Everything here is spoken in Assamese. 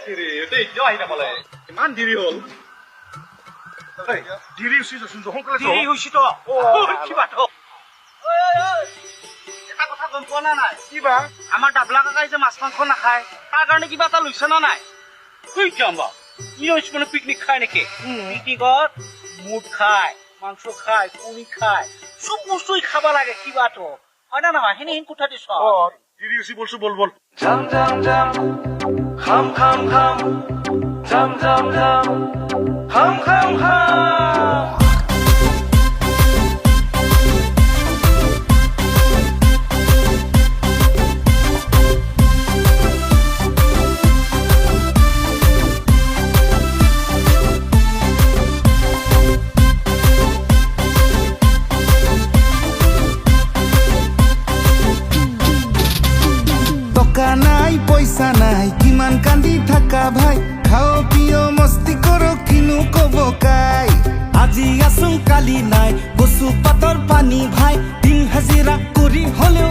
এটাই যাই না বলে ইমান দেরি হল দেরি হইছে সোনকালে দেরি হইছে তো কিবা তো এটা কথা গম পোৱা না নাই কিবা আমাৰ ডাবলা কাকাই যে মাছ মাংস নাখায় তাৰ কাৰণে কিবা এটা লৈছে না নাই তুই যাম্বা ই মানে পিকনিক খায় নেকি পিকনিকত মুট খায় মাংস খায় কণী খায় সব বস্তুই খাবা লাগে কিবা তো হয় না নহয় হেনি কোঠা দিছ দেরি হইছে বলছো বল বল জাম জাম জাম খাম খাম খাম জাম জাম জাম খাম খাম খাম নাই পয়সা নাই কিমান কান্দি থাকা ভাই খাও পিও মস্তি করো কিনু কব কাই আজি আসুন কালি নাই কচু পাতৰ পানী ভাই দিন হাজিৰা কৰি হলেও